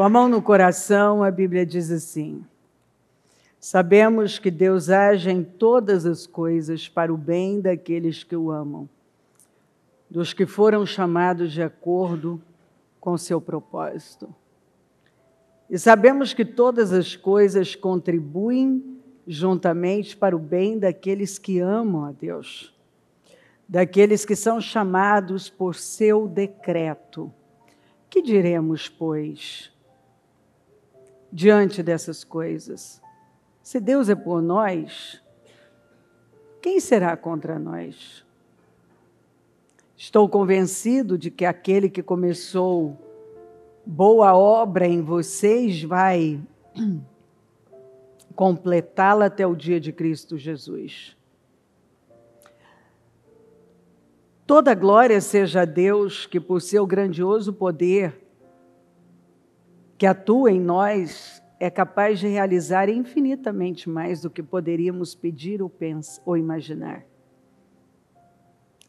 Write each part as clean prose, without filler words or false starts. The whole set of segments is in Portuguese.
Com a mão no coração, a Bíblia diz assim: sabemos que Deus age em todas as coisas para o bem daqueles que o amam, dos que foram chamados de acordo com seu propósito. E sabemos que todas as coisas contribuem juntamente para o bem daqueles que amam a Deus, daqueles que são chamados por seu decreto. Que diremos, pois, diante dessas coisas? Se Deus é por nós, quem será contra nós? Estou convencido de que aquele que começou boa obra em vocês vai completá-la até o dia de Cristo Jesus. Toda glória seja a Deus, que por seu grandioso poder, que atua em nós, é capaz de realizar infinitamente mais do que poderíamos pedir ou imaginar.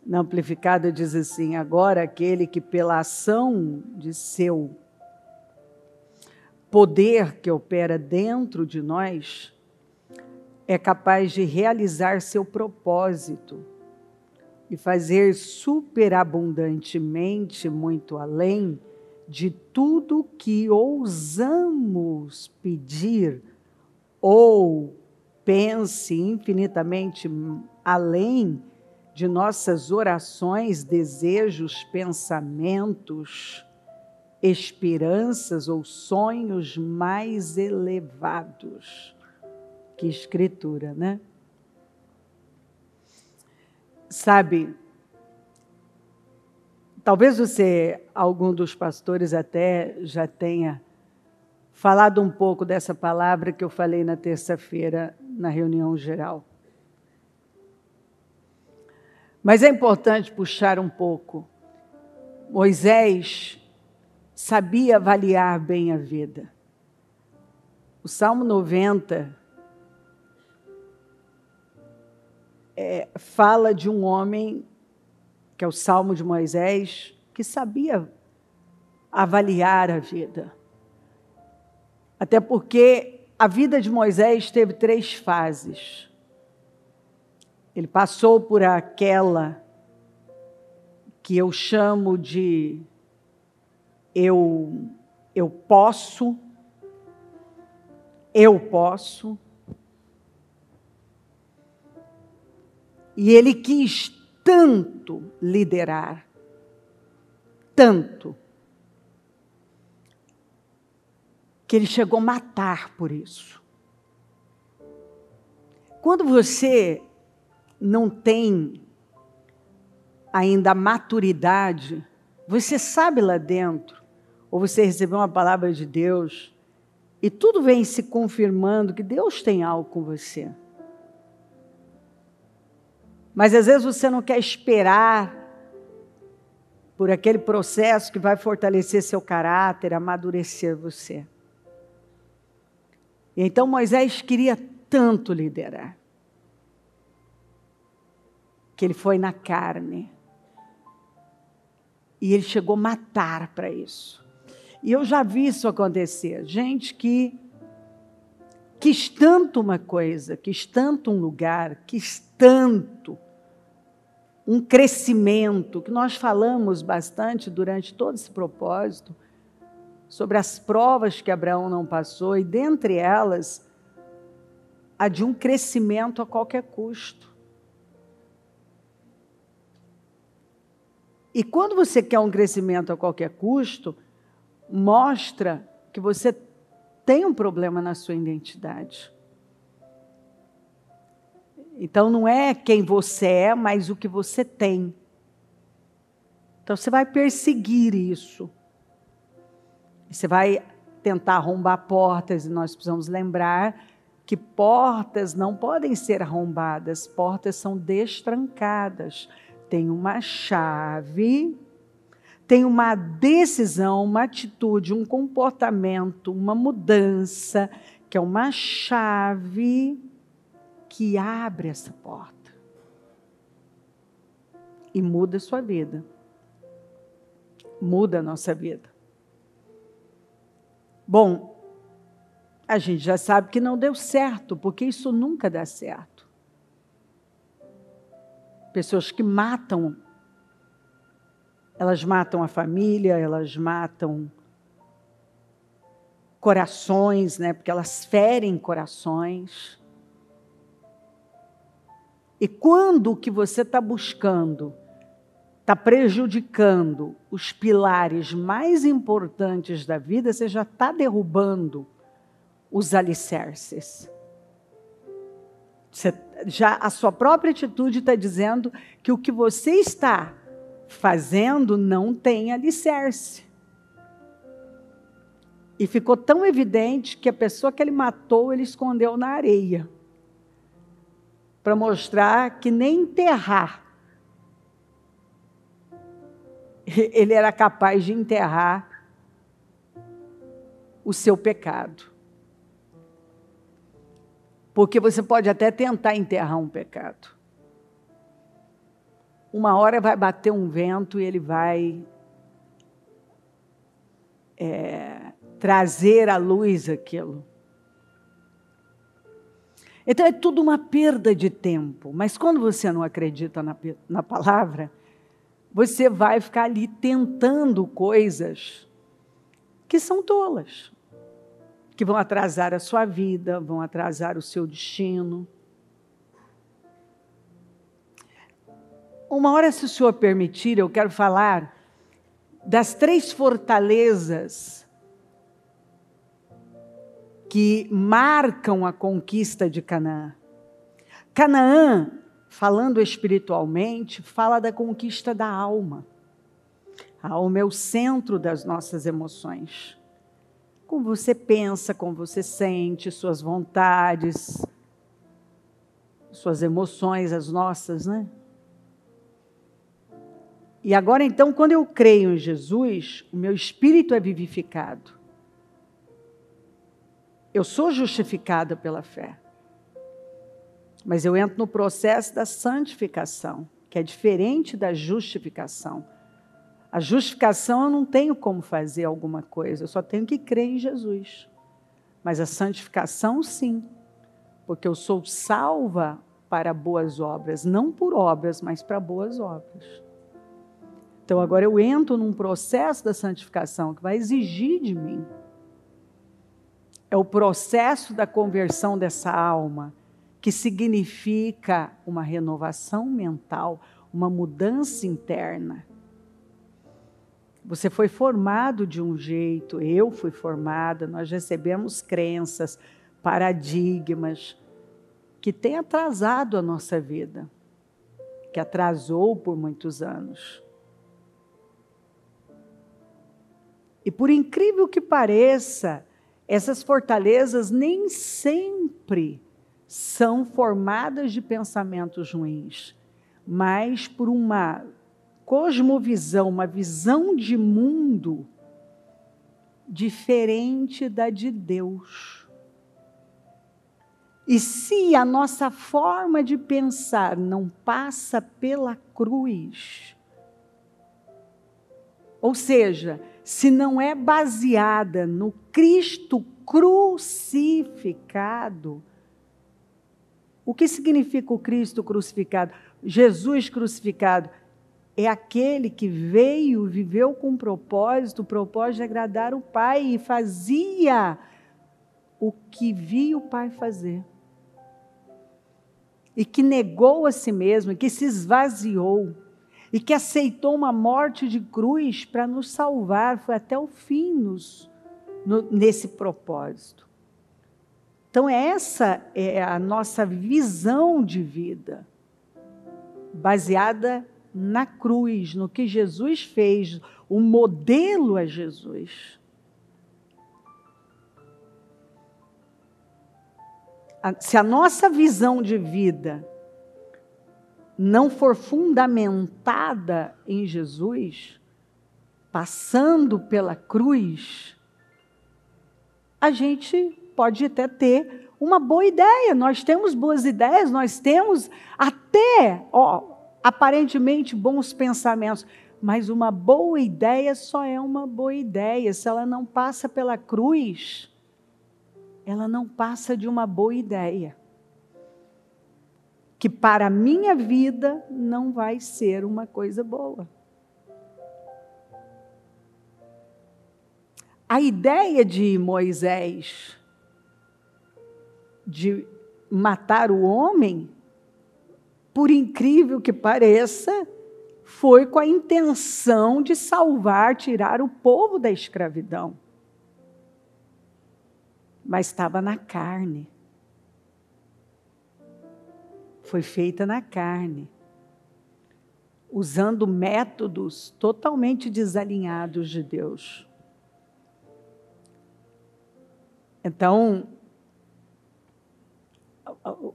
Na Amplificada diz assim: agora aquele que pela ação de seu poder que opera dentro de nós, é capaz de realizar seu propósito e fazer superabundantemente muito além de tudo que ousamos pedir ou pense infinitamente além de nossas orações, desejos, pensamentos, esperanças ou sonhos mais elevados. Que escritura, né? Sabe, talvez algum dos pastores até já tenha falado um pouco dessa palavra que eu falei na terça-feira na reunião geral. Mas é importante puxar um pouco. Moisés sabia avaliar bem a vida. O Salmo 90 fala de um homem, que é o Salmo de Moisés, que sabia avaliar a vida. Até porque a vida de Moisés teve 3 fases. Ele passou por aquela que eu chamo de eu posso. E ele quis tanto liderar, tanto, que ele chegou a matar por isso. Quando você não tem ainda a maturidade, você sabe lá dentro, ou você recebeu uma palavra de Deus, e tudo vem se confirmando que Deus tem algo com você. Mas às vezes você não quer esperar por aquele processo que vai fortalecer seu caráter, amadurecer você. E então Moisés queria tanto liderar, que ele foi na carne. E ele chegou a matar para isso. E eu já vi isso acontecer. Gente que quis tanto uma coisa, quis tanto um lugar, quis tanto um crescimento, que nós falamos bastante durante todo esse propósito, sobre as provas que Abraão não passou, e dentre elas, a de um crescimento a qualquer custo. E quando você quer um crescimento a qualquer custo, mostra que você tem um problema na sua identidade. Então não é quem você é, mas o que você tem. Então você vai perseguir isso. Você vai tentar arrombar portas, e nós precisamos lembrar que portas não podem ser arrombadas, portas são destrancadas. Tem uma chave, tem uma decisão, uma atitude, um comportamento, uma mudança, que é uma chave que abre essa porta e muda a sua vida, muda a nossa vida. Bom, a gente já sabe que não deu certo, porque isso nunca dá certo. Pessoas que matam, elas matam a família, elas matam corações, né? Porque elas ferem corações. E quando o que você está buscando está prejudicando os pilares mais importantes da vida, você já está derrubando os alicerces. A sua própria atitude está dizendo que o que você está fazendo não tem alicerce. E ficou tão evidente que a pessoa que ele matou, ele escondeu na areia. Para mostrar que nem enterrar ele era capaz de enterrar o seu pecado. Porque você pode até tentar enterrar um pecado. Uma hora vai bater um vento e ele vai trazer à luz aquilo. Então é tudo uma perda de tempo. Mas quando você não acredita na palavra, você vai ficar ali tentando coisas que são tolas, que vão atrasar a sua vida, vão atrasar o seu destino. Uma hora, se o Senhor permitir, eu quero falar das 3 fortalezas que marcam a conquista de Canaã. Canaã, falando espiritualmente, fala da conquista da alma. A alma é o centro das nossas emoções. Como você pensa, como você sente, suas vontades, suas emoções, as nossas, né? E agora, então, quando eu creio em Jesus, o meu espírito é vivificado. Eu sou justificada pela fé. Mas eu entro no processo da santificação, que é diferente da justificação. A justificação eu não tenho como fazer alguma coisa, eu só tenho que crer em Jesus. Mas a santificação, sim, porque eu sou salva para boas obras, não por obras, mas para boas obras. Então agora eu entro num processo da santificação que vai exigir de mim. É o processo da conversão dessa alma, que significa uma renovação mental, uma mudança interna. Você foi formado de um jeito, eu fui formada, nós recebemos crenças, paradigmas, que têm atrasado a nossa vida, que atrasou por muitos anos. E por incrível que pareça, essas fortalezas nem sempre são formadas de pensamentos ruins, mas por uma cosmovisão, uma visão de mundo diferente da de Deus. E se a nossa forma de pensar não passa pela cruz, ou seja, se não é baseada no Cristo crucificado, o que significa o Cristo crucificado? Jesus crucificado é aquele que veio, viveu com um propósito, o propósito de agradar o Pai e fazia o que via o Pai fazer. E que negou a si mesmo, e que se esvaziou, e que aceitou uma morte de cruz para nos salvar, foi até o fim nesse propósito. Então essa é a nossa visão de vida, baseada na cruz, no que Jesus fez, o modelo é Jesus. Se a nossa visão de vida não for fundamentada em Jesus, passando pela cruz, a gente pode até ter uma boa ideia. Nós temos boas ideias, nós temos até, aparentemente bons pensamentos, Mas uma boa ideia só é uma boa ideia. Se ela não passa pela cruz, ela não passa de uma boa ideia. Que para a minha vida não vai ser uma coisa boa. A ideia de Moisés de matar o homem, por incrível que pareça, foi com a intenção de salvar, tirar o povo da escravidão. Mas estava na carne. Foi feita na carne, usando métodos totalmente desalinhados de Deus. Então,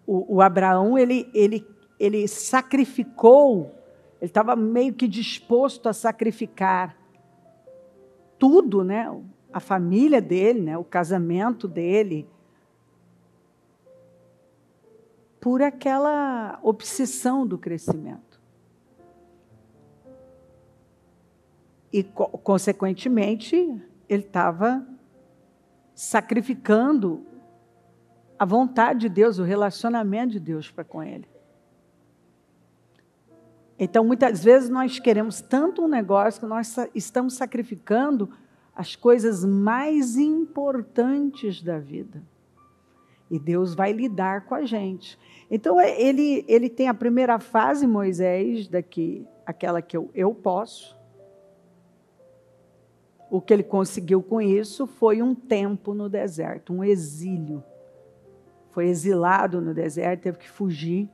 o Abraão, ele sacrificou, ele estava meio que disposto a sacrificar tudo, né? A família dele, né? O casamento dele, por aquela obsessão do crescimento. E, consequentemente, ele estava sacrificando a vontade de Deus, o relacionamento de Deus para com ele. Então, muitas vezes, nós queremos tanto um negócio que nós estamos sacrificando as coisas mais importantes da vida. E Deus vai lidar com a gente. Então, ele tem a primeira fase, Moisés, aquela que eu posso. O que ele conseguiu com isso foi um tempo no deserto, um exílio. Foi exilado no deserto, teve que fugir.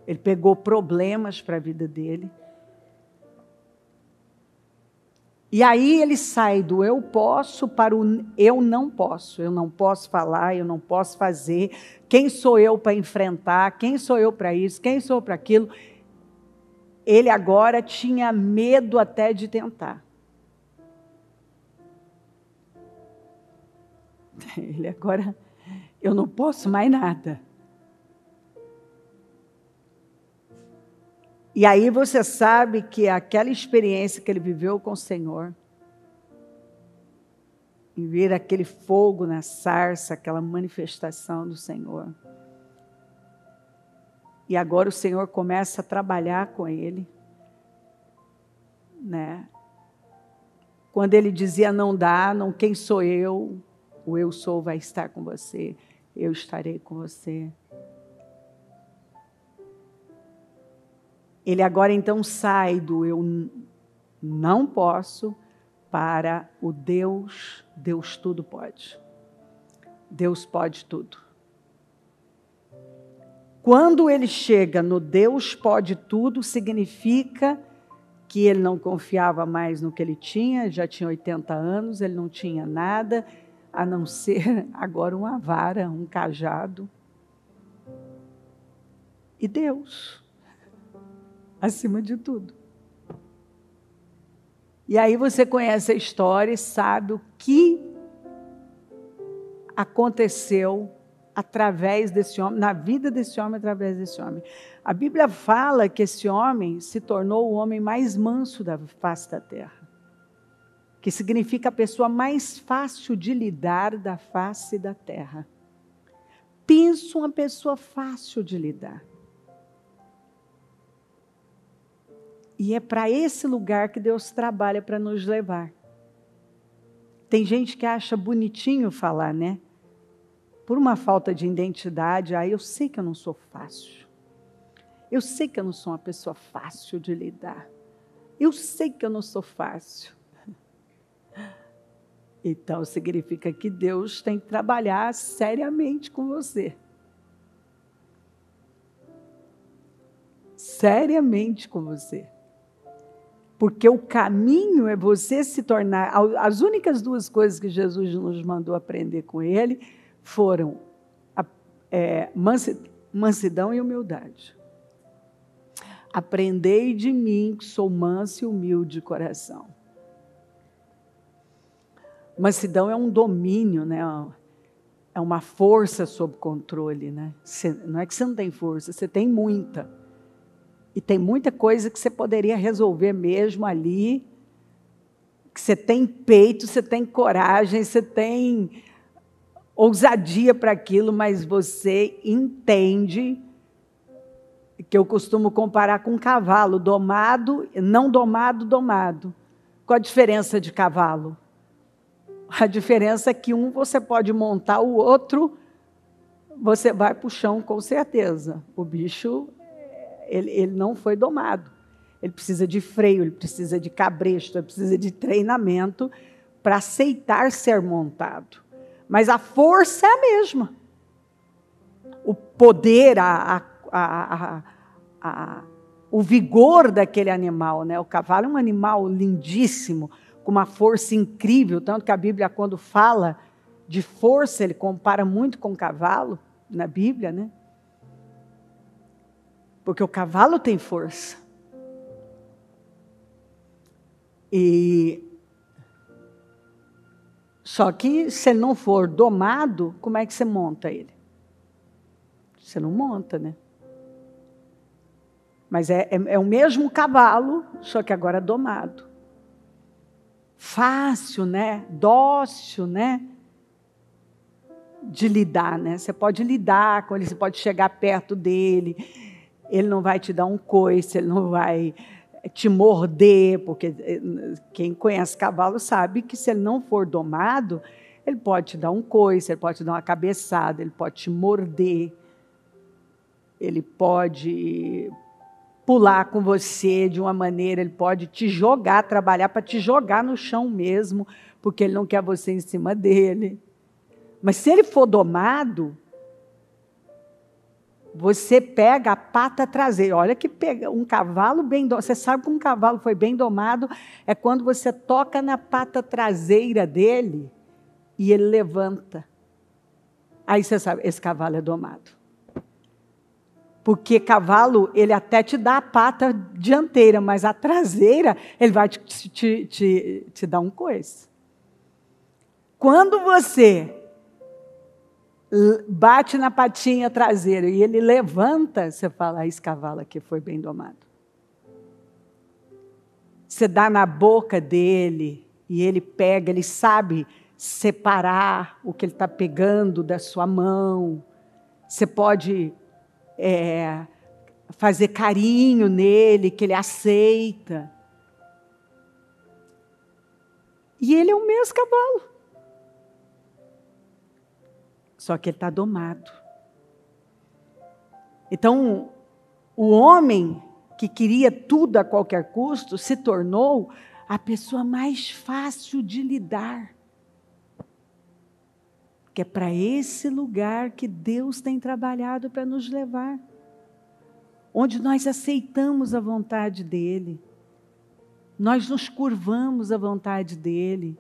Ele pegou problemas para a vida dele. E aí ele sai do eu posso para o eu não posso. Eu não posso falar, eu não posso fazer. Quem sou eu para enfrentar? Quem sou eu para isso? Quem sou eu para aquilo? Ele agora tinha medo até de tentar. Ele agora, eu não posso mais nada. E aí você sabe que aquela experiência que ele viveu com o Senhor, em ver aquele fogo na sarça, aquela manifestação do Senhor. E agora o Senhor começa a trabalhar com ele, né? Quando ele dizia não dá, não, quem sou eu? O eu sou vai estar com você, eu estarei com você. Ele agora então sai do eu não posso para o Deus tudo pode. Deus pode tudo. Quando ele chega no Deus pode tudo, significa que ele não confiava mais no que ele tinha, já tinha 80 anos, ele não tinha nada, a não ser agora uma vara, um cajado. E Deus, acima de tudo. E aí você conhece a história e sabe o que aconteceu através desse homem, na vida desse homem, através desse homem. A Bíblia fala que esse homem se tornou o homem mais manso da face da terra, que significa a pessoa mais fácil de lidar da face da terra. Pensa uma pessoa fácil de lidar. E é para esse lugar que Deus trabalha para nos levar. Tem gente que acha bonitinho falar, né? Por uma falta de identidade, eu sei que eu não sou fácil. Eu sei que eu não sou uma pessoa fácil de lidar. Eu sei que eu não sou fácil. Então, significa que Deus tem que trabalhar seriamente com você. Seriamente com você. Porque o caminho é você se tornar... As únicas duas coisas que Jesus nos mandou aprender com ele foram mansidão e humildade. Aprendei de mim, que sou manso e humilde de coração. Mansidão é um domínio, né? É uma força sob controle, né? Não é que você não tem força, você tem muita. E tem muita coisa que você poderia resolver mesmo ali, que você tem peito, você tem coragem, você tem ousadia para aquilo, mas você entende, que eu costumo comparar com um cavalo, domado, não domado, domado. Qual a diferença de cavalo? A diferença é que um você pode montar, o outro você vai para o chão com certeza. O bicho, ele não foi domado. Ele precisa de freio, ele precisa de cabresto, ele precisa de treinamento para aceitar ser montado. Mas a força é a mesma. O poder, o vigor daquele animal, né? O cavalo é um animal lindíssimo, com uma força incrível, tanto que a Bíblia, quando fala de força, ele compara muito com o cavalo, na Bíblia, né? Porque o cavalo tem força. Só que, se ele não for domado, como é que você monta ele? Você não monta, né? Mas é o mesmo cavalo, só que agora domado. Fácil, né? Dócil, né? De lidar, né? Você pode lidar com ele, você pode chegar perto dele, ele não vai te dar um coice, ele não vai te morder, porque quem conhece cavalo sabe que se ele não for domado, ele pode te dar um coice, ele pode te dar uma cabeçada, ele pode te morder, ele pode pular com você de uma maneira, ele pode te jogar, trabalhar para te jogar no chão mesmo, porque ele não quer você em cima dele. Mas se ele for domado, você pega a pata traseira. Olha que pega um cavalo bem domado. Você sabe que um cavalo foi bem domado é quando você toca na pata traseira dele e ele levanta. Aí você sabe, esse cavalo é domado. Porque cavalo, ele até te dá a pata dianteira, mas a traseira, ele vai te dar um coice. Quando você bate na patinha traseira e ele levanta, você fala, esse cavalo aqui foi bem domado. Você dá na boca dele e ele pega, ele sabe separar o que ele está pegando da sua mão. Você pode fazer carinho nele, que ele aceita. E ele é o mesmo cavalo. Só que ele está domado. Então, o homem que queria tudo a qualquer custo se tornou a pessoa mais fácil de lidar. Que é para esse lugar que Deus tem trabalhado para nos levar. Onde nós aceitamos a vontade dEle. Nós nos curvamos à vontade dEle.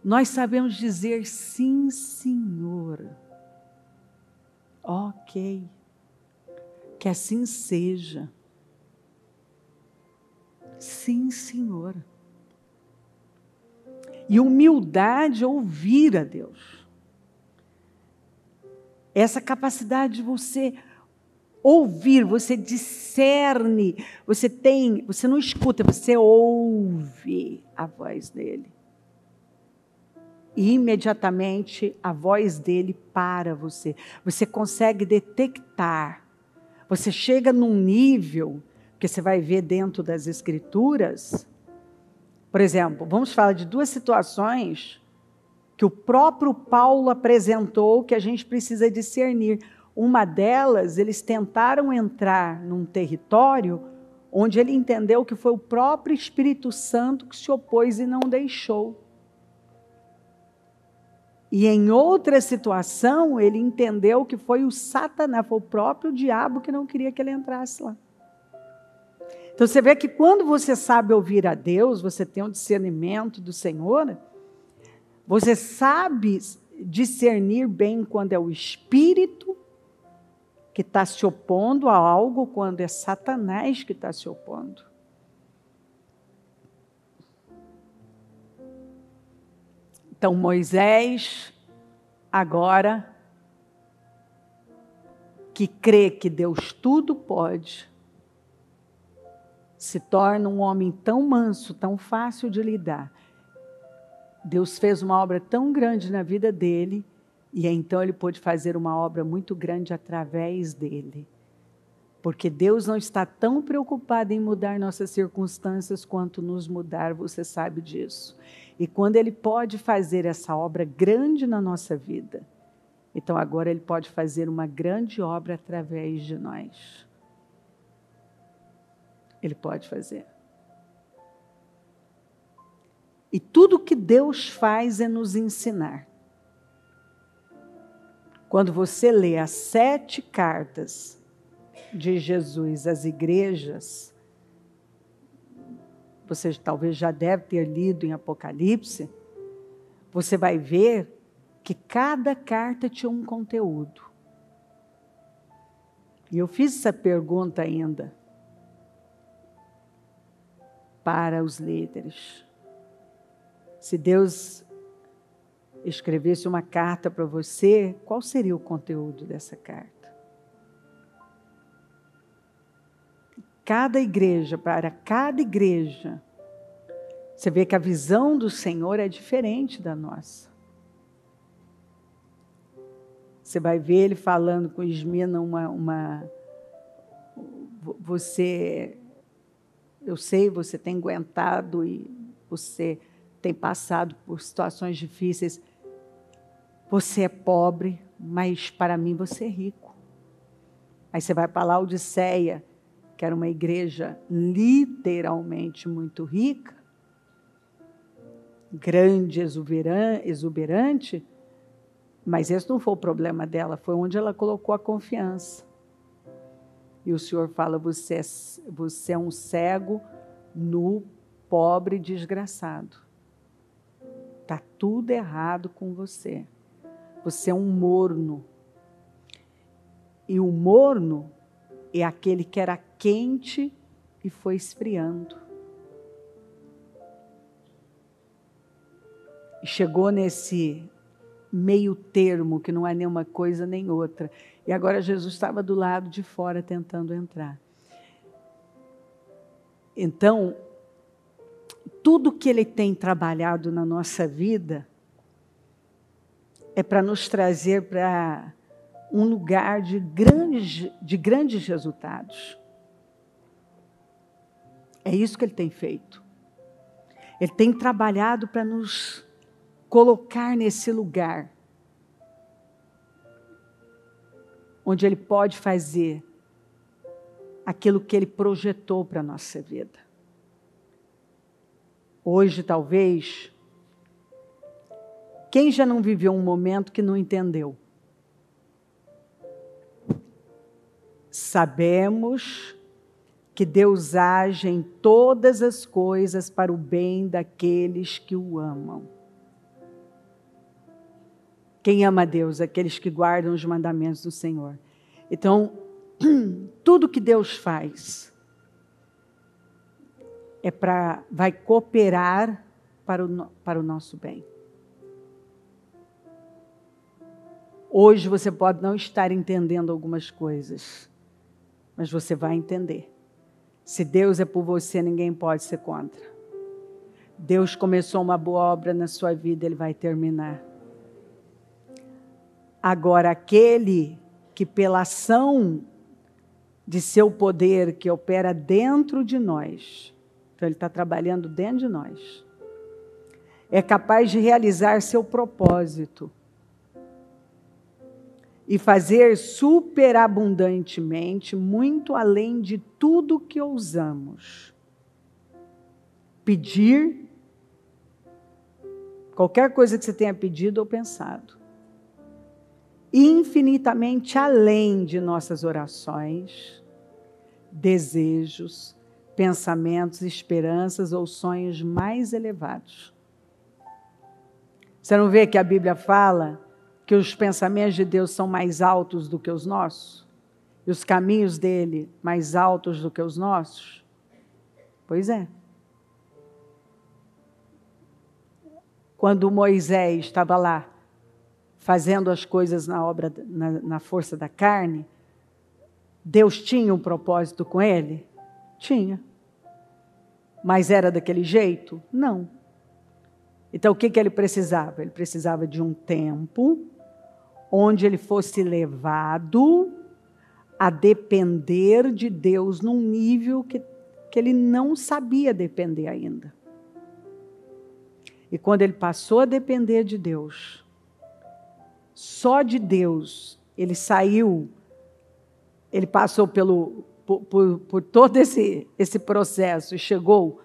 Nós sabemos dizer sim, Senhor. Ok. Que assim seja. Sim, Senhor. E humildade é ouvir a Deus. Essa capacidade de você ouvir, você discerne, você não escuta, você ouve a voz dele. E imediatamente a voz dele para você. Você consegue detectar. Você chega num nível, que você vai ver dentro das Escrituras. Por exemplo, vamos falar de duas situações que o próprio Paulo apresentou que a gente precisa discernir. Uma delas, eles tentaram entrar num território onde ele entendeu que foi o próprio Espírito Santo que se opôs e não deixou. E em outra situação, ele entendeu que foi o Satanás, foi o próprio diabo que não queria que ele entrasse lá. Então você vê que quando você sabe ouvir a Deus, você tem um discernimento do Senhor, você sabe discernir bem quando é o Espírito que está se opondo a algo, quando é Satanás que está se opondo. Então Moisés, agora, que crê que Deus tudo pode, se torna um homem tão manso, tão fácil de lidar. Deus fez uma obra tão grande na vida dele, e então ele pôde fazer uma obra muito grande através dele. Porque Deus não está tão preocupado em mudar nossas circunstâncias quanto nos mudar, você sabe disso. E quando Ele pode fazer essa obra grande na nossa vida, então agora Ele pode fazer uma grande obra através de nós. Ele pode fazer. E tudo que Deus faz é nos ensinar. Quando você lê as 7 cartas de Jesus às igrejas, você talvez já deve ter lido em Apocalipse, você vai ver que cada carta tinha um conteúdo. E eu fiz essa pergunta ainda para os líderes. Se Deus escrevesse uma carta para você, qual seria o conteúdo dessa carta? Cada igreja, para cada igreja, você vê que a visão do Senhor é diferente da nossa. Você vai ver Ele falando com Esmina eu sei, você tem aguentado e você tem passado por situações difíceis. Você é pobre, mas para mim você é rico. Aí você vai para Laodiceia, que era uma igreja literalmente muito rica, grande, exuberante, mas esse não foi o problema dela, foi onde ela colocou a confiança. E o Senhor fala, você é um cego, nu, pobre, desgraçado. Está tudo errado com você. Você é um morno. E o morno é aquele que era quente e foi esfriando. E chegou nesse meio termo, que não é nem uma coisa nem outra. E agora Jesus estava do lado de fora tentando entrar. Então, tudo que Ele tem trabalhado na nossa vida é para nos trazer para um lugar de grandes resultados. É isso que Ele tem feito. Ele tem trabalhado para nos colocar nesse lugar onde Ele pode fazer aquilo que Ele projetou para a nossa vida. Hoje, talvez, quem já não viveu um momento que não entendeu? Sabemos que Deus age em todas as coisas para o bem daqueles que o amam. Quem ama a Deus? Aqueles que guardam os mandamentos do Senhor. Então, tudo que Deus faz vai cooperar para o nosso bem. Hoje você pode não estar entendendo algumas coisas, mas você vai entender. Se Deus é por você, ninguém pode ser contra. Deus começou uma boa obra na sua vida, Ele vai terminar. Agora, aquele que pela ação de seu poder, que opera dentro de nós, então Ele está trabalhando dentro de nós, é capaz de realizar seu propósito e fazer superabundantemente, muito além de tudo que ousamos pedir, qualquer coisa que você tenha pedido ou pensado, infinitamente além de nossas orações, desejos, pensamentos, esperanças ou sonhos mais elevados. Você não vê que a Bíblia fala que os pensamentos de Deus são mais altos do que os nossos? E os caminhos dele mais altos do que os nossos? Pois é. Quando Moisés estava lá, fazendo as coisas na força da carne, Deus tinha um propósito com ele? Tinha. Mas era daquele jeito? Não. Então o que ele precisava? Ele precisava de um tempo onde ele fosse levado a depender de Deus num nível que ele não sabia depender ainda. E quando ele passou a depender de Deus, só de Deus, ele saiu, ele passou por todo esse processo e chegou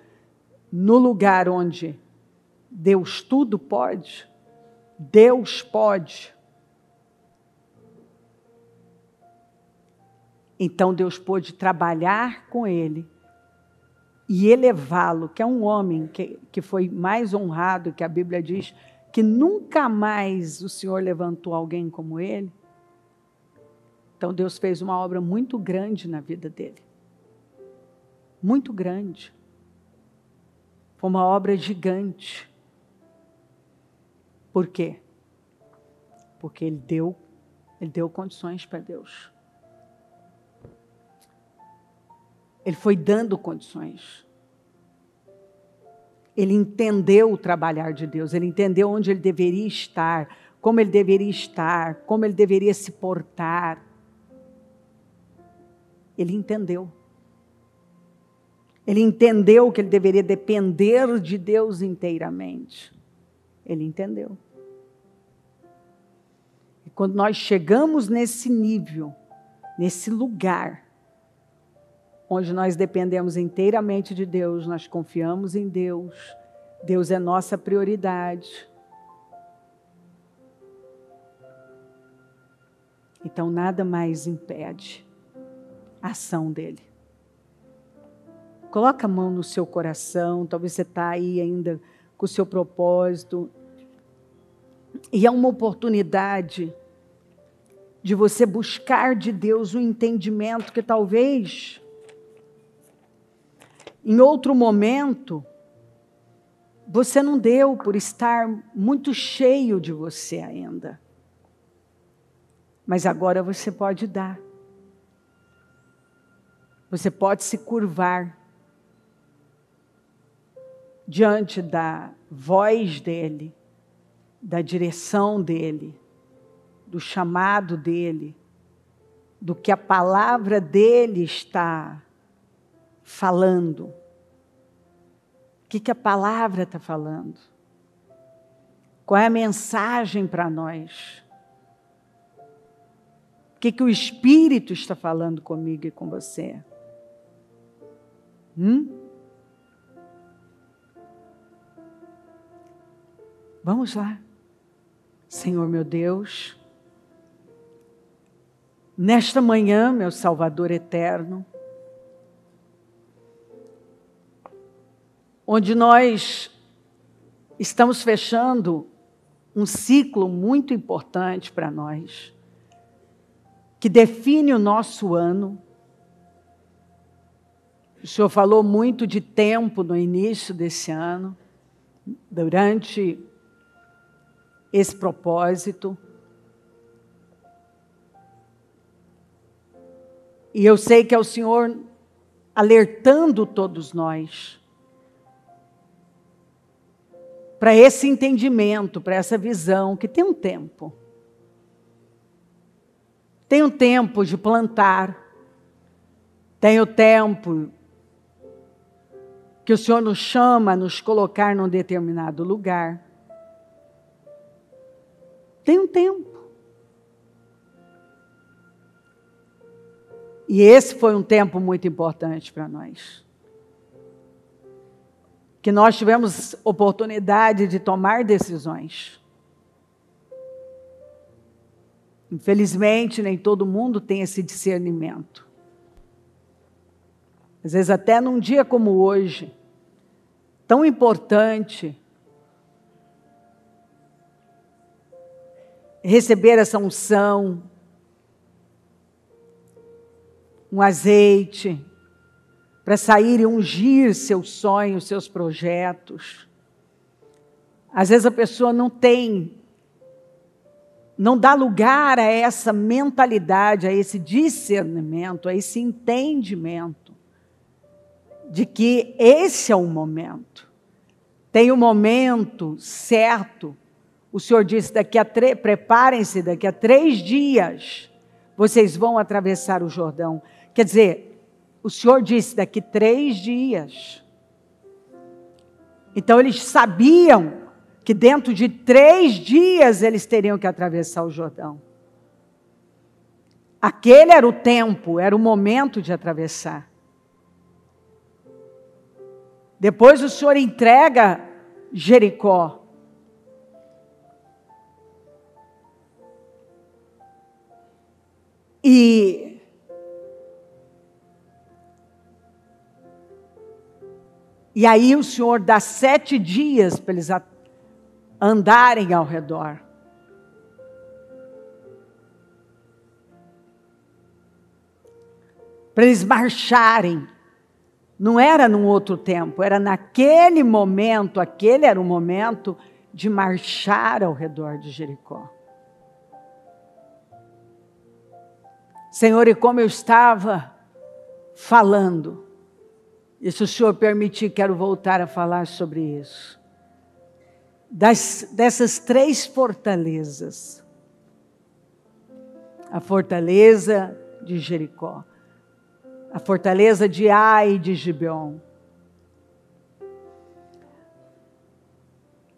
no lugar onde Deus tudo pode. Deus pode. Então Deus pôde trabalhar com ele e elevá-lo, que é um homem que foi mais honrado, que a Bíblia diz que nunca mais o Senhor levantou alguém como ele. Então Deus fez uma obra muito grande na vida dele. Muito grande. Foi uma obra gigante. Por quê? Porque ele deu condições para Deus. Ele foi dando condições. Ele entendeu o trabalhar de Deus. Ele entendeu onde ele deveria estar, como ele deveria se portar. Ele entendeu. Ele entendeu que ele deveria depender de Deus inteiramente. Ele entendeu. E quando nós chegamos nesse nível, nesse lugar, onde nós dependemos inteiramente de Deus, nós confiamos em Deus, Deus é nossa prioridade. Então nada mais impede a ação dele. Coloca a mão no seu coração, talvez você está aí ainda com o seu propósito. E é uma oportunidade de você buscar de Deus um entendimento que talvez em outro momento você não deu por estar muito cheio de você ainda. Mas agora você pode dar. Você pode se curvar diante da voz dele, da direção dele, do chamado dele, do que a palavra dele está falando. O que a palavra está falando? Qual é a mensagem para nós? O que o Espírito está falando comigo e com você? Vamos lá. Senhor meu Deus, nesta manhã, meu Salvador eterno, onde nós estamos fechando um ciclo muito importante para nós, que define o nosso ano. O Senhor falou muito de tempo no início desse ano, durante esse propósito. E eu sei que é o Senhor alertando todos nós para esse entendimento, para essa visão, que tem um tempo. Tem um tempo de plantar, tem o tempo que o Senhor nos chama a nos colocar num determinado lugar. Tem um tempo. E esse foi um tempo muito importante para nós. Que nós tivemos oportunidade de tomar decisões. Infelizmente, nem todo mundo tem esse discernimento. Às vezes, até num dia como hoje, tão importante, receber essa unção, um azeite, para sair e ungir seus sonhos, seus projetos. Às vezes a pessoa não dá lugar a essa mentalidade, a esse discernimento, a esse entendimento de que esse é o momento. Tem um momento certo. O Senhor disse, preparem-se, daqui a 3 dias, vocês vão atravessar o Jordão. Quer dizer, o Senhor disse, daqui 3 dias. Então eles sabiam que dentro de 3 dias eles teriam que atravessar o Jordão. Aquele era o tempo, era o momento de atravessar. Depois o Senhor entrega Jericó. E aí o Senhor dá 7 dias para eles andarem ao redor. Para eles marcharem. Não era num outro tempo, era naquele momento, aquele era o momento de marchar ao redor de Jericó. Senhor, e como eu estava falando, e se o Senhor permitir, quero voltar a falar sobre isso. Dessas 3 fortalezas. A fortaleza de Jericó. A fortaleza de Ai e de Gibeon.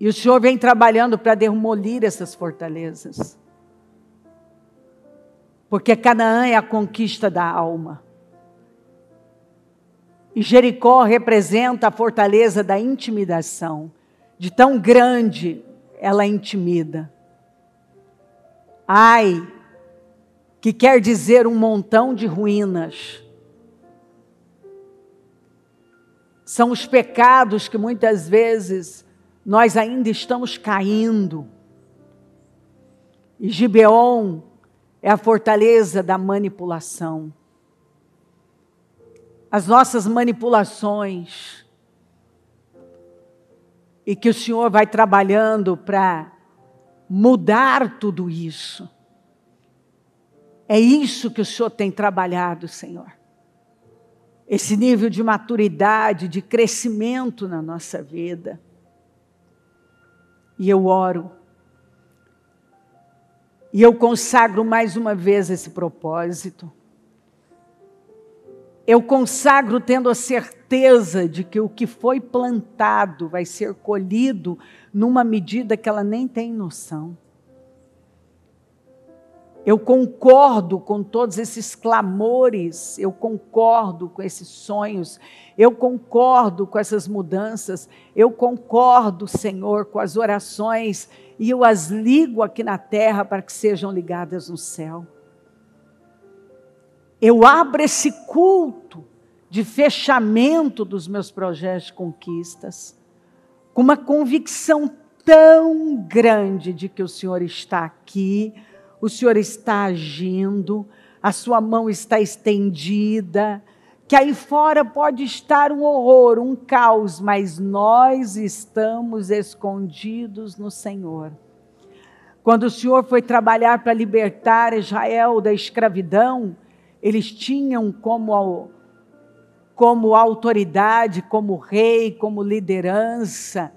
E o Senhor vem trabalhando para demolir essas fortalezas. Porque Canaã é a conquista da alma. E Jericó representa a fortaleza da intimidação. De tão grande ela intimida. Ai, que quer dizer um montão de ruínas. São os pecados que muitas vezes nós ainda estamos caindo. E Gibeon é a fortaleza da manipulação. As nossas manipulações. E que o Senhor vai trabalhando para mudar tudo isso. É isso que o Senhor tem trabalhado, Senhor. Esse nível de maturidade, de crescimento na nossa vida. E eu oro. E eu consagro mais uma vez esse propósito. Eu consagro tendo a certeza de que o que foi plantado vai ser colhido numa medida que ela nem tem noção. Eu concordo com todos esses clamores, eu concordo com esses sonhos, eu concordo com essas mudanças, eu concordo, Senhor, com as orações e eu as ligo aqui na terra para que sejam ligadas no céu. Eu abro esse culto de fechamento dos meus projetos de conquistas, com uma convicção tão grande de que o Senhor está aqui, o Senhor está agindo, a sua mão está estendida, que aí fora pode estar um horror, um caos, mas nós estamos escondidos no Senhor. Quando o Senhor foi trabalhar para libertar Israel da escravidão, eles tinham como autoridade, como rei, como liderança,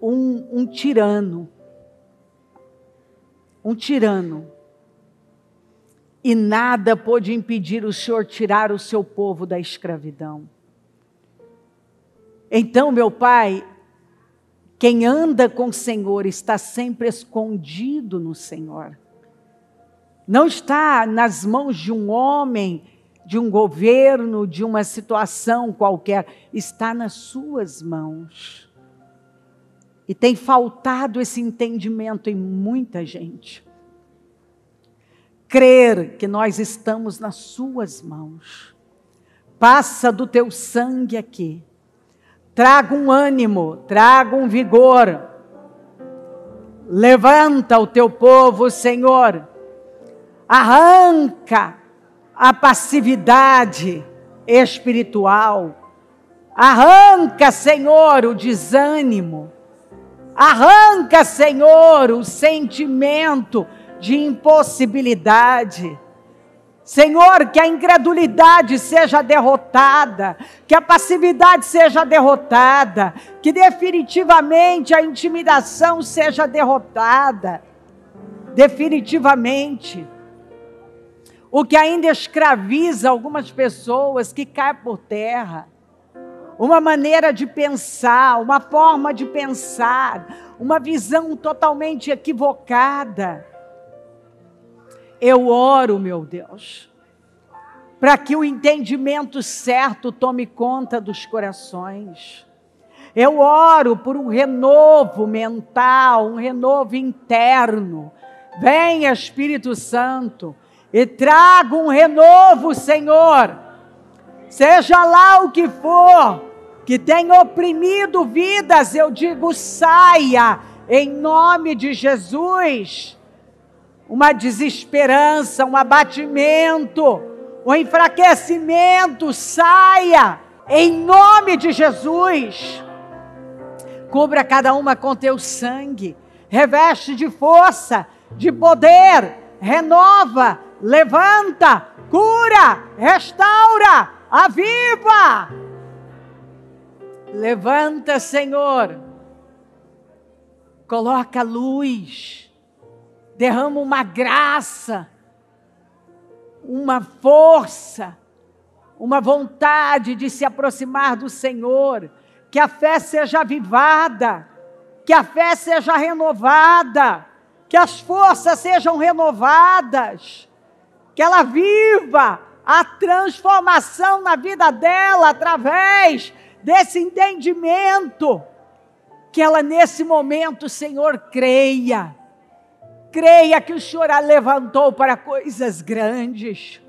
um tirano. Um tirano. E nada pôde impedir o Senhor tirar o seu povo da escravidão. Então, meu Pai, quem anda com o Senhor está sempre escondido no Senhor. Não está nas mãos de um homem, de um governo, de uma situação qualquer. Está nas suas mãos. E tem faltado esse entendimento em muita gente. Crer que nós estamos nas suas mãos. Passa do teu sangue aqui. Traga um ânimo, traga um vigor. Levanta o teu povo, Senhor. Arranca a passividade espiritual. Arranca, Senhor, o desânimo. Arranca, Senhor, o sentimento de impossibilidade. Senhor, que a incredulidade seja derrotada, que a passividade seja derrotada, que definitivamente a intimidação seja derrotada, definitivamente. O que ainda escraviza algumas pessoas, que cai por terra, uma maneira de pensar, uma forma de pensar, uma visão totalmente equivocada. Eu oro, meu Deus, para que o entendimento certo tome conta dos corações. Eu oro por um renovo mental, um renovo interno. Venha, Espírito Santo, e traga um renovo, Senhor. Seja lá o que for, que tenha oprimido vidas, eu digo, saia, em nome de Jesus. Uma desesperança, um abatimento, um enfraquecimento, saia, em nome de Jesus. Cubra cada uma com teu sangue, reveste de força, de poder, renova, levanta, cura, restaura, aviva. Levanta, Senhor, coloca luz, derrama uma graça, uma força, uma vontade de se aproximar do Senhor, que a fé seja avivada, que a fé seja renovada, que as forças sejam renovadas, que ela viva a transformação na vida dela através desse entendimento, que ela nesse momento, Senhor, creia que o Senhor a levantou para coisas grandes,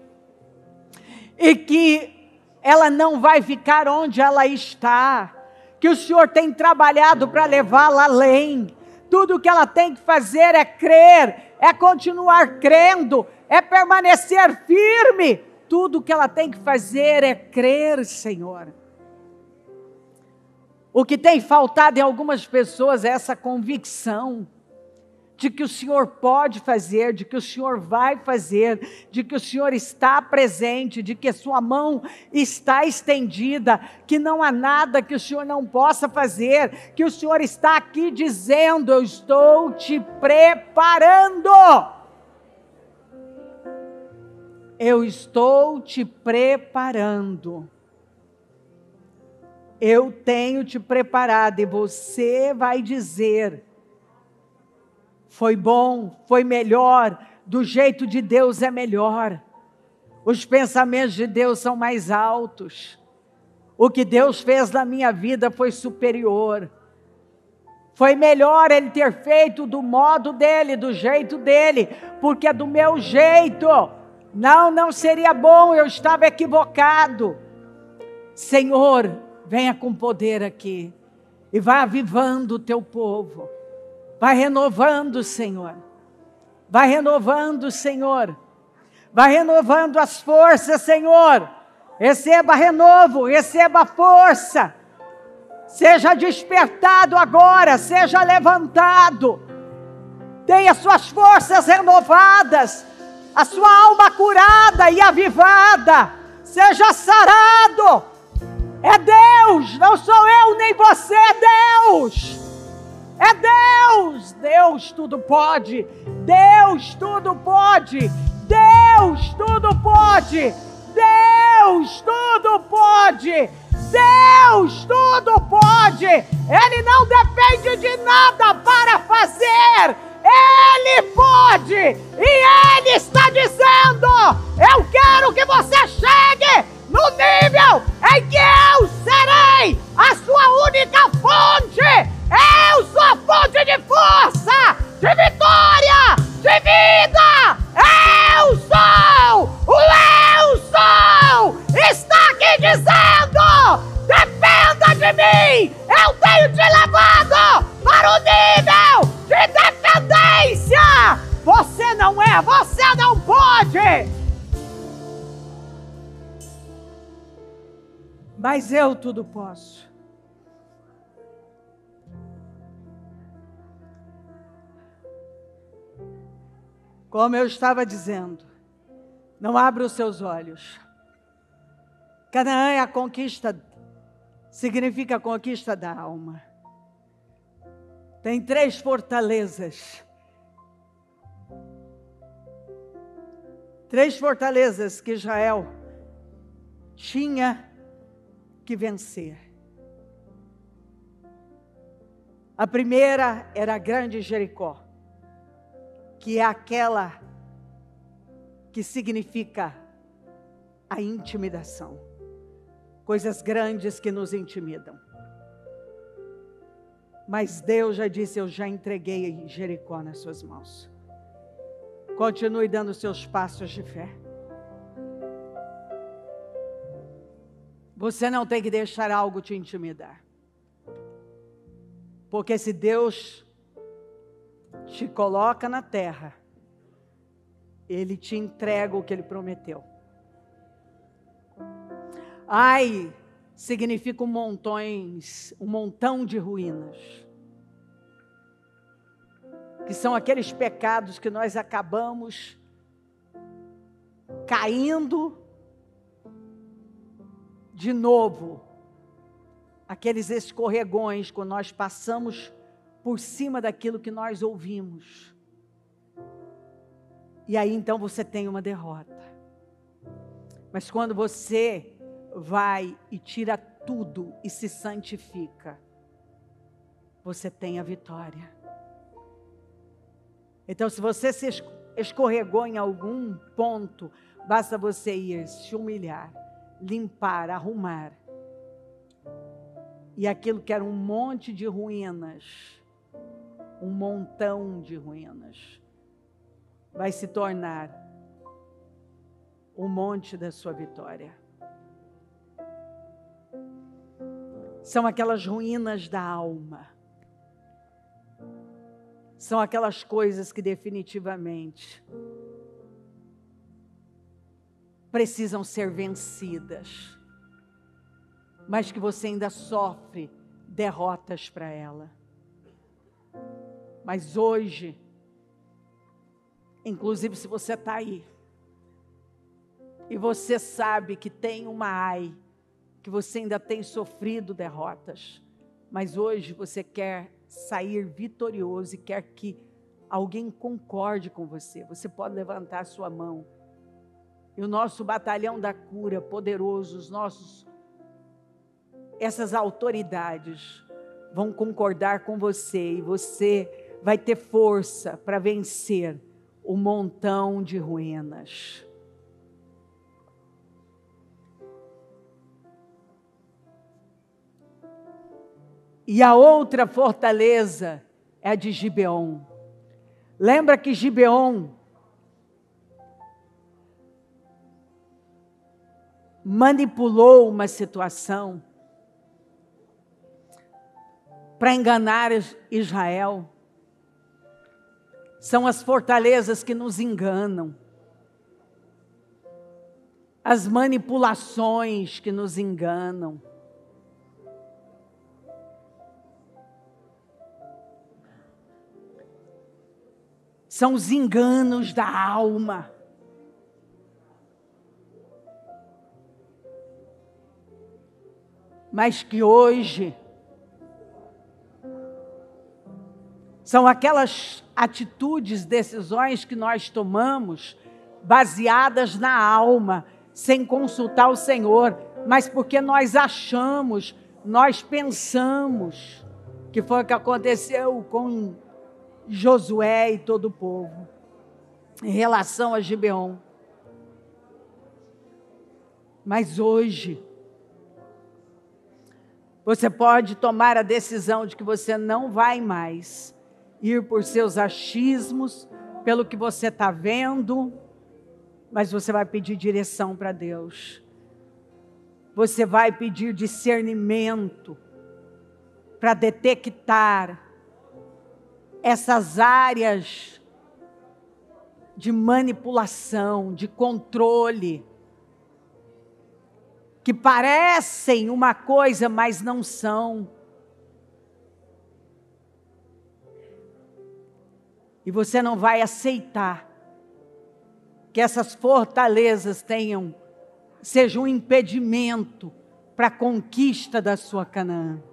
e que ela não vai ficar onde ela está, que o Senhor tem trabalhado para levá-la além. Tudo que ela tem que fazer é crer, é continuar crendo, é permanecer firme. Tudo que ela tem que fazer é crer, Senhor. O que tem faltado em algumas pessoas é essa convicção de que o Senhor pode fazer, de que o Senhor vai fazer, de que o Senhor está presente, de que a sua mão está estendida, que não há nada que o Senhor não possa fazer, que o Senhor está aqui dizendo: eu estou te preparando. Eu estou te preparando. Eu tenho te preparado, e você vai dizer: foi bom, foi melhor, do jeito de Deus é melhor. Os pensamentos de Deus são mais altos. O que Deus fez na minha vida foi superior. Foi melhor Ele ter feito do modo dEle, do jeito dEle, porque do meu jeito, não seria bom, eu estava equivocado. Senhor, venha com poder aqui, e vai avivando o teu povo. Vai renovando, Senhor. Vai renovando, Senhor. Vai renovando as forças, Senhor. Receba renovo, receba força. Seja despertado agora, seja levantado. Tenha suas forças renovadas, a sua alma curada e avivada. Seja sarado. É Deus, não sou eu nem você, é Deus. É Deus. Deus tudo pode. Deus tudo pode. Deus tudo pode. Deus tudo pode. Deus tudo pode. Ele não depende de nada para fazer. Ele pode. E Ele está dizendo: eu quero que você chegue no nível em que eu serei a sua única fonte. Eu sou a fonte de força, de vitória, de vida. Eu sou, o eu sou, está aqui dizendo: dependa de mim. Eu tenho te levado para o nível de dependência. Você não é, você não pode. Mas eu tudo posso. Como eu estava dizendo, Não abra os seus olhos. Canaã é a conquista, significa a conquista da alma. Tem 3 fortalezas. 3 fortalezas que Israel tinha que vencer. A primeira era a grande Jericó, que é aquela que significa a intimidação. Coisas grandes que nos intimidam. Mas Deus já disse, eu já entreguei Jericó nas suas mãos. Continue dando seus passos de fé. Você não tem que deixar algo te intimidar. Porque se Deus te coloca na terra, Ele te entrega o que Ele prometeu. Ai, significa um montão de ruínas. Que são aqueles pecados que nós acabamos caindo de novo. Aqueles escorregões, quando nós passamos por cima daquilo que nós ouvimos. E aí então você tem uma derrota. Mas quando você vai e tira tudo e se santifica, você tem a vitória. Então, se você se escorregou em algum ponto, basta você ir se humilhar, limpar, arrumar. E aquilo que era um monte de ruínas, um montão de ruínas, vai se tornar o monte da sua vitória. São aquelas ruínas da alma. São aquelas coisas que definitivamente precisam ser vencidas, mas que você ainda sofre derrotas para ela. Mas hoje, inclusive se você está aí, e você sabe que tem uma ai, que você ainda tem sofrido derrotas, mas hoje você quer sair vitorioso e quer que alguém concorde com você, você pode levantar a sua mão. E o nosso batalhão da cura, poderoso, essas autoridades vão concordar com você e você vai ter força para vencer o montão de ruínas. E a outra fortaleza é a de Gibeon. Lembra que Gibeon manipulou uma situação para enganar Israel? São as fortalezas que nos enganam. As manipulações que nos enganam. São os enganos da alma. Mas que hoje são aquelas atitudes, decisões que nós tomamos baseadas na alma, sem consultar o Senhor, mas porque nós achamos, nós pensamos, que foi o que aconteceu com Josué e todo o povo, em relação a Gibeon. Mas hoje, você pode tomar a decisão de que você não vai mais ir por seus achismos, pelo que você está vendo, mas você vai pedir direção para Deus. Você vai pedir discernimento para detectar essas áreas de manipulação, de controle, que parecem uma coisa, mas não são. E você não vai aceitar que essas fortalezas sejam um impedimento para a conquista da sua Canaã.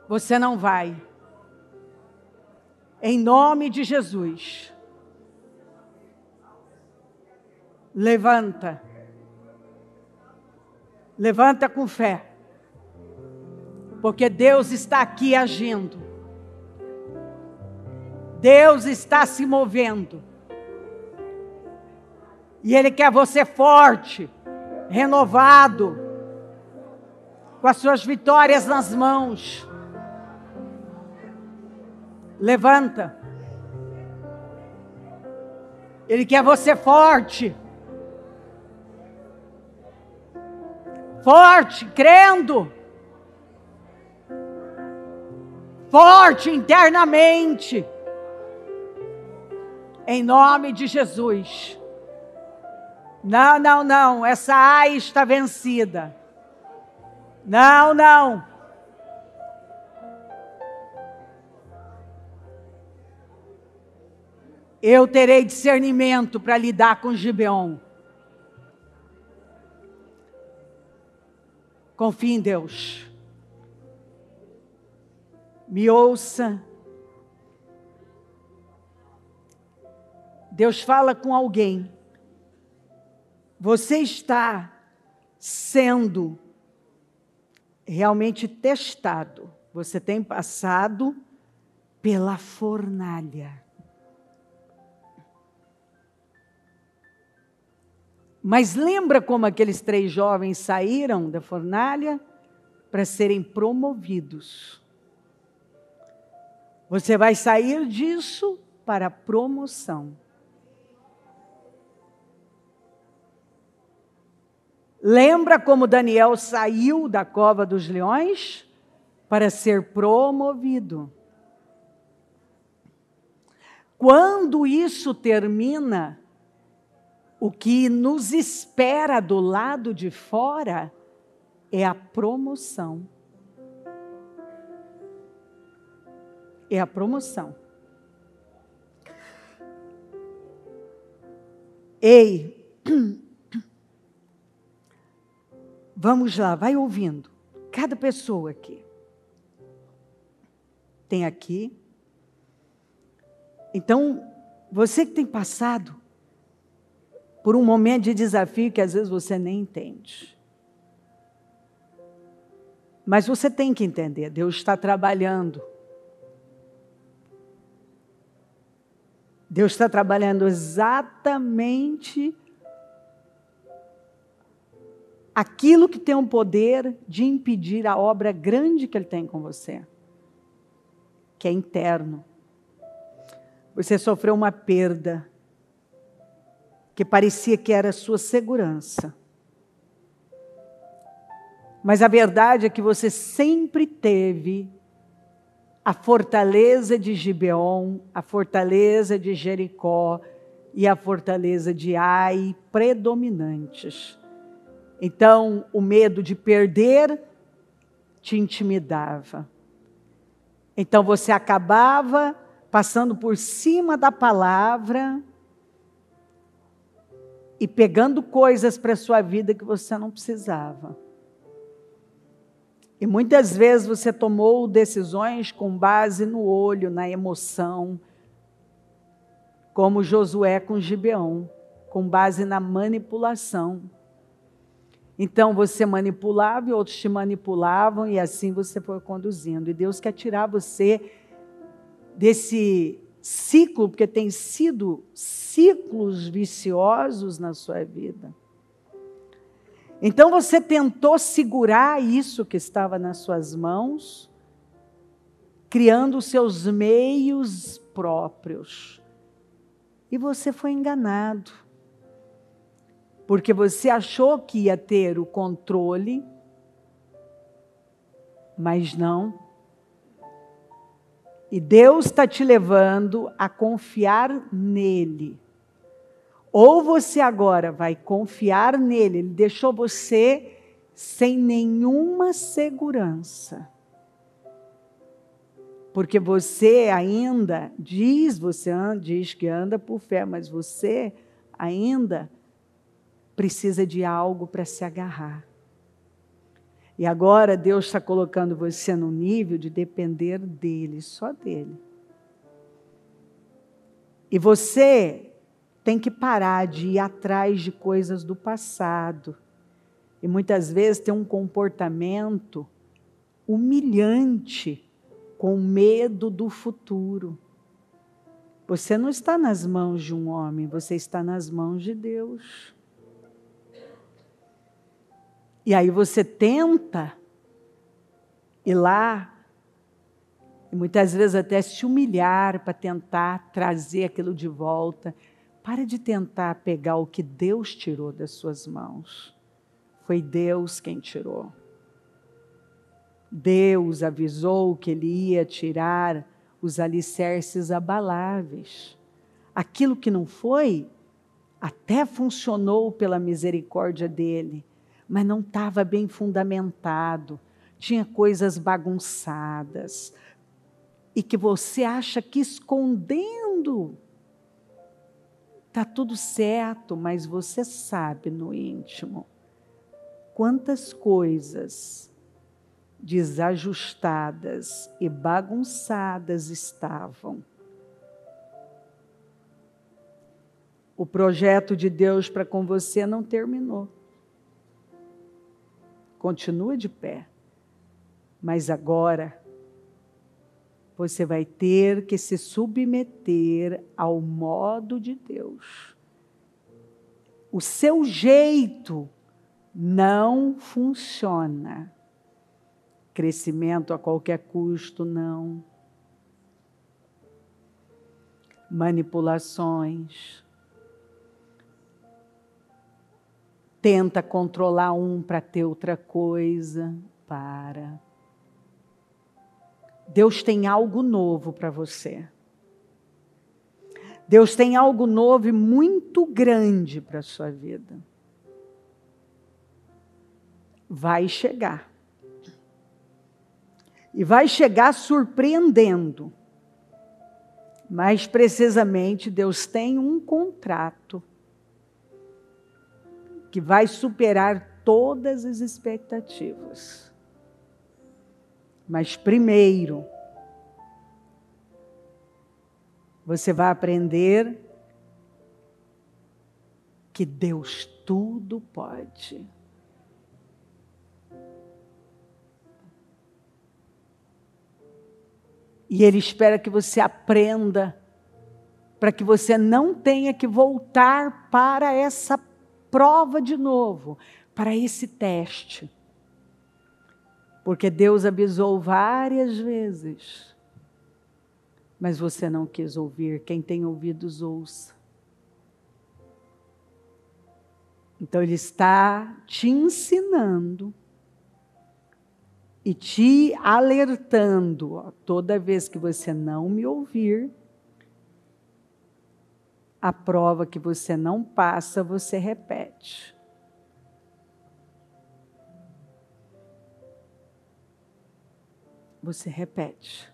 Você não vai. Em nome de Jesus. Levanta. Levanta com fé. Porque Deus está aqui agindo. Deus está se movendo. E Ele quer você forte, renovado, com as suas vitórias nas mãos. Levanta. Ele quer você forte. Forte, crendo. Forte internamente. Em nome de Jesus. Não, não, não. Essa Ai está vencida. Não, não. Eu terei discernimento para lidar com Gibeon. Confie em Deus. Me ouça. Deus fala com alguém. Você está sendo realmente testado. Você tem passado pela fornalha. Mas lembra como aqueles 3 jovens saíram da fornalha para serem promovidos? Você vai sair disso para a promoção. Lembra como Daniel saiu da cova dos leões para ser promovido? Quando isso termina, o que nos espera do lado de fora é a promoção. É a promoção. Ei, vamos lá, vai ouvindo. Cada pessoa aqui. Tem aqui. Então, você que tem passado por um momento de desafio que às vezes você nem entende. Mas você tem que entender, Deus está trabalhando. Deus está trabalhando exatamente aquilo que tem o poder de impedir a obra grande que Ele tem com você, que é interno. Você sofreu uma perda que parecia que era a sua segurança. Mas a verdade é que você sempre teve a fortaleza de Gibeon, a fortaleza de Jericó e a fortaleza de Ai predominantes. Então, o medo de perder te intimidava. Então, você acabava passando por cima da palavra e pegando coisas para a sua vida que você não precisava. E muitas vezes você tomou decisões com base no olho, na emoção, como Josué com Gibeon, com base na manipulação. Então você manipulava e outros te manipulavam e assim você foi conduzindo. E Deus quer tirar você desse ciclo, porque tem sido ciclos viciosos na sua vida. Então você tentou segurar isso que estava nas suas mãos, criando os seus meios próprios. E você foi enganado. Porque você achou que ia ter o controle, mas não. E Deus está te levando a confiar nele. Ou você agora vai confiar nele, ele deixou você sem nenhuma segurança. Porque você ainda diz que anda por fé, mas você ainda precisa de algo para se agarrar. E agora Deus está colocando você no nível de depender dele, só dele. E você tem que parar de ir atrás de coisas do passado. E muitas vezes tem um comportamento humilhante, com medo do futuro. Você não está nas mãos de um homem, você está nas mãos de Deus. E aí você tenta ir lá, e muitas vezes até se humilhar para tentar trazer aquilo de volta. Para de tentar pegar o que Deus tirou das suas mãos. Foi Deus quem tirou. Deus avisou que Ele ia tirar os alicerces abaláveis. Aquilo que não foi, até funcionou pela misericórdia dEle, mas não estava bem fundamentado, tinha coisas bagunçadas, e que você acha que escondendo está tudo certo, mas você sabe no íntimo quantas coisas desajustadas e bagunçadas estavam. O projeto de Deus para com você não terminou. Continua de pé. Mas agora você vai ter que se submeter ao modo de Deus. O seu jeito não funciona. Crescimento a qualquer custo, não. Manipulações. Tenta controlar um para ter outra coisa. Para. Deus tem algo novo para você. Deus tem algo novo e muito grande para a sua vida. Vai chegar. E vai chegar surpreendendo. Mais precisamente, Deus tem um contrato que vai superar todas as expectativas. Mas primeiro, você vai aprender que Deus tudo pode. E Ele espera que você aprenda, para que você não tenha que voltar para essa prova de novo, para esse teste. Porque Deus avisou várias vezes, mas você não quis ouvir. Quem tem ouvidos, ouça. Então Ele está te ensinando e te alertando, ó, toda vez que você não me ouvir, a prova que você não passa, você repete. Você repete.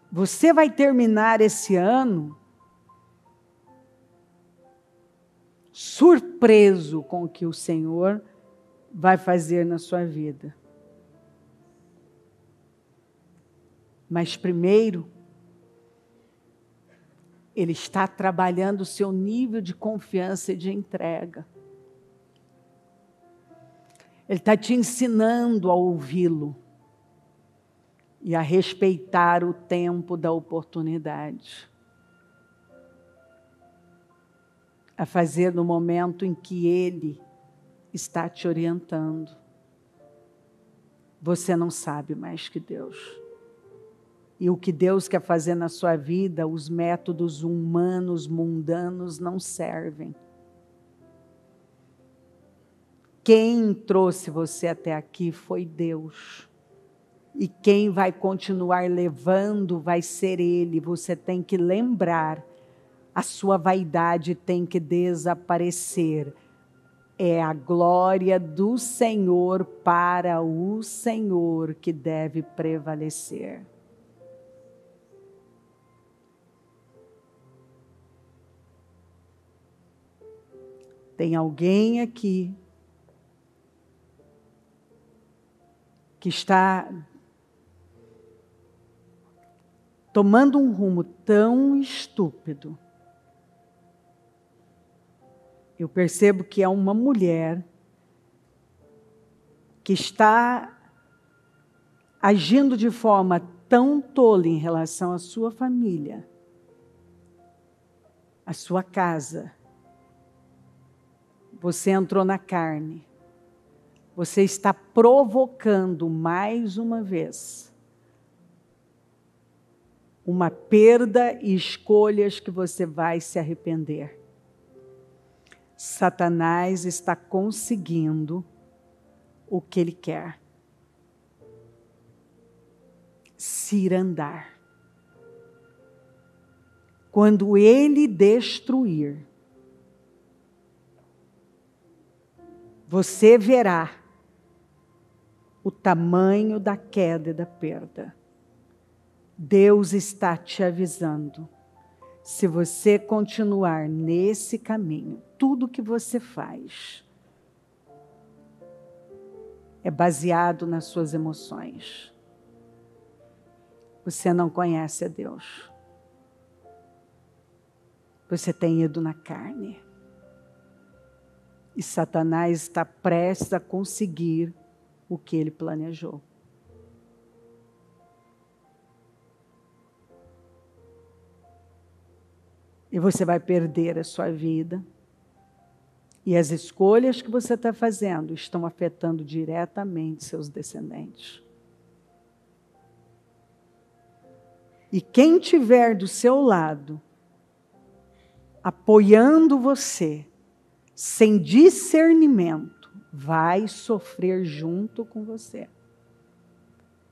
Você vai terminar esse ano surpreso com o que o Senhor vai fazer na sua vida. Mas primeiro, Ele está trabalhando o seu nível de confiança e de entrega. Ele está te ensinando a ouvi-lo e a respeitar o tempo da oportunidade. A fazer no momento em que Ele está te orientando. Você não sabe mais que Deus. E o que Deus quer fazer na sua vida, os métodos humanos, mundanos, não servem. Quem trouxe você até aqui foi Deus. E quem vai continuar levando vai ser Ele. Você tem que lembrar, a sua vaidade tem que desaparecer. É a glória do Senhor para o Senhor que deve prevalecer. Tem alguém aqui que está tomando um rumo tão estúpido. Eu percebo que é uma mulher que está agindo de forma tão tola em relação à sua família, à sua casa. Você entrou na carne. Você está provocando mais uma vez uma perda e escolhas que você vai se arrepender. Satanás está conseguindo o que ele quer. Cirandar. Quando ele destruir, você verá o tamanho da queda e da perda. Deus está te avisando. Se você continuar nesse caminho, tudo que você faz é baseado nas suas emoções. Você não conhece a Deus. Você tem ido na carne. E Satanás está prestes a conseguir o que ele planejou. E você vai perder a sua vida. E as escolhas que você está fazendo estão afetando diretamente seus descendentes. E quem estiver do seu lado, apoiando você, sem discernimento, vai sofrer junto com você.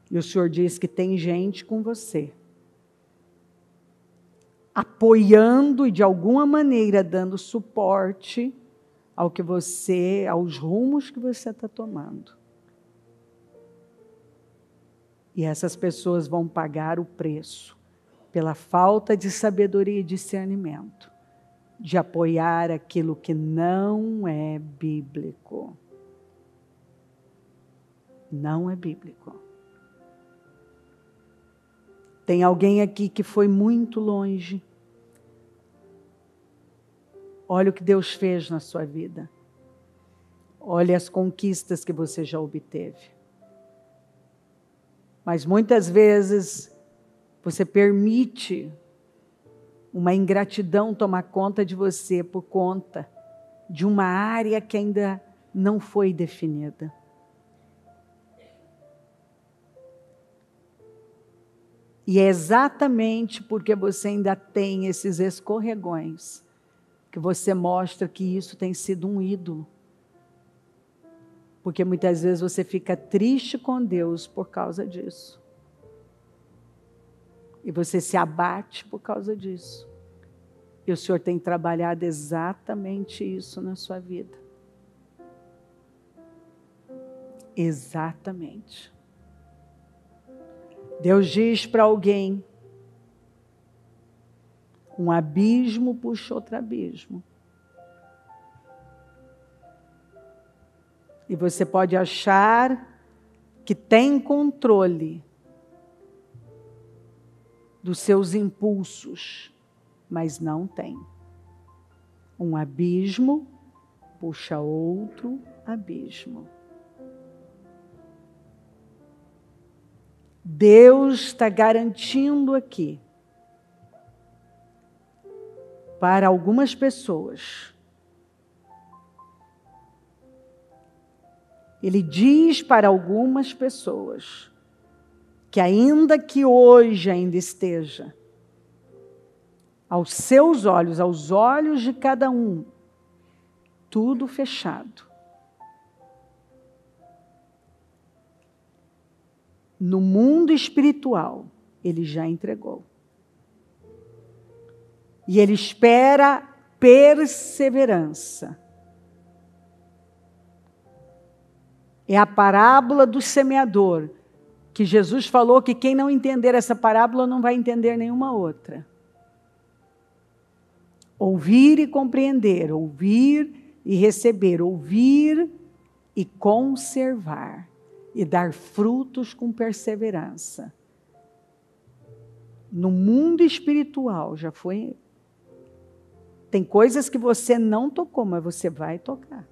E o Senhor diz que tem gente com você, apoiando e de alguma maneira dando suporte aos rumos que você está tomando. E essas pessoas vão pagar o preço pela falta de sabedoria e discernimento, de apoiar aquilo que não é bíblico. Não é bíblico. Tem alguém aqui que foi muito longe. Olha o que Deus fez na sua vida. Olha as conquistas que você já obteve. Mas muitas vezes você permite uma ingratidão tomar conta de você por conta de uma área que ainda não foi definida. E é exatamente porque você ainda tem esses escorregões que você mostra que isso tem sido um ídolo. Porque muitas vezes você fica triste com Deus por causa disso. E você se abate por causa disso. E o Senhor tem trabalhado exatamente isso na sua vida. Exatamente. Deus diz para alguém: um abismo puxa outro abismo. E você pode achar que tem controle dos seus impulsos, mas não tem. Um abismo puxa outro abismo. Deus está garantindo aqui, para algumas pessoas, Ele diz para algumas pessoas, que ainda que hoje ainda esteja, aos seus olhos, aos olhos de cada um, tudo fechado. No mundo espiritual, Ele já entregou. E Ele espera perseverança É a parábola do semeador, que Jesus falou que quem não entender essa parábola não vai entender nenhuma outra. Ouvir e compreender, ouvir e receber, ouvir e conservar, e dar frutos com perseverança. No mundo espiritual já foi. Tem coisas que você não tocou, mas você vai tocar.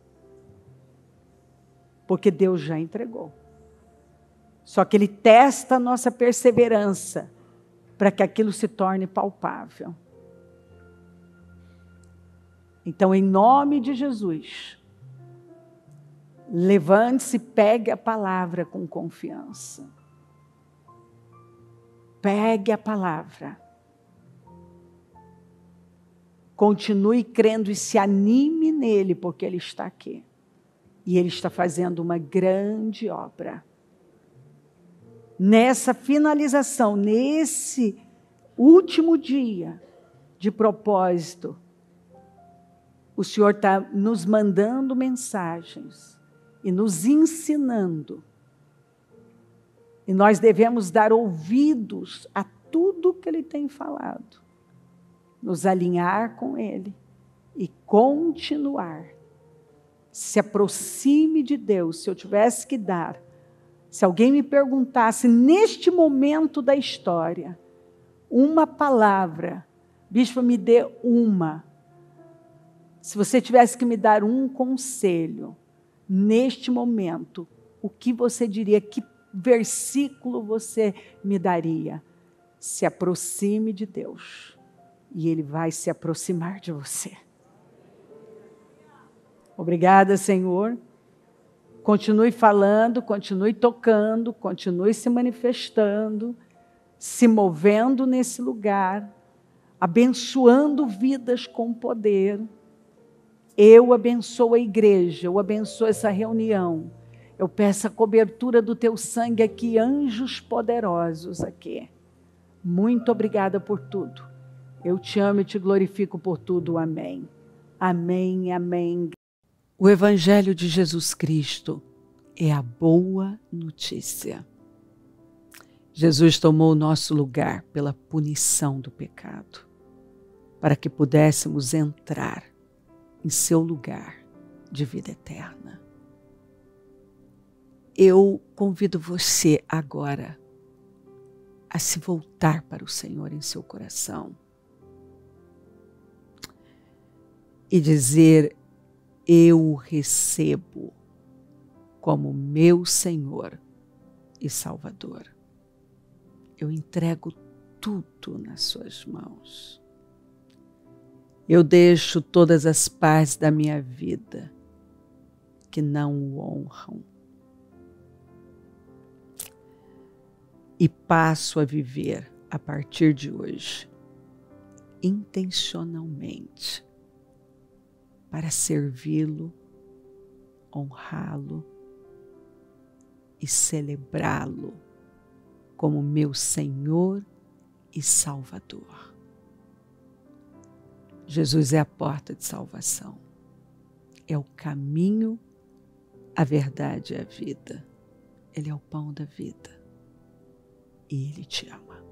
Porque Deus já entregou. Só que Ele testa a nossa perseverança para que aquilo se torne palpável. Então, em nome de Jesus, levante-se e pegue a palavra com confiança. Pegue a palavra. Continue crendo e se anime nele, porque Ele está aqui. E Ele está fazendo uma grande obra. Nessa finalização, nesse último dia de propósito, o Senhor está nos mandando mensagens e nos ensinando. E nós devemos dar ouvidos a tudo que Ele tem falado. Nos alinhar com Ele e continuar. Se aproxime de Deus. Se eu tivesse que dar, se alguém me perguntasse neste momento da história, uma palavra, bispo, me dê uma. Se você tivesse que me dar um conselho, neste momento, o que você diria? Que versículo você me daria? Se aproxime de Deus e Ele vai se aproximar de você. Obrigada, Senhor. Continue falando, continue tocando, continue se manifestando, se movendo nesse lugar, abençoando vidas com poder. Eu abençoo a igreja, eu abençoo essa reunião. Eu peço a cobertura do teu sangue aqui, anjos poderosos aqui. Muito obrigada por tudo. Eu te amo e te glorifico por tudo. Amém. Amém, amém. O Evangelho de Jesus Cristo é a boa notícia. Jesus tomou o nosso lugar pela punição do pecado, para que pudéssemos entrar em seu lugar de vida eterna. Eu convido você agora a se voltar para o Senhor em seu coração e dizer: eu o recebo como meu Senhor e Salvador. Eu entrego tudo nas suas mãos. Eu deixo todas as partes da minha vida que não o honram e passo a viver a partir de hoje intencionalmente para servi-lo, honrá-lo e celebrá-lo como meu Senhor e Salvador. Jesus é a porta de salvação, é o caminho, a verdade e a vida. Ele é o pão da vida e Ele te ama.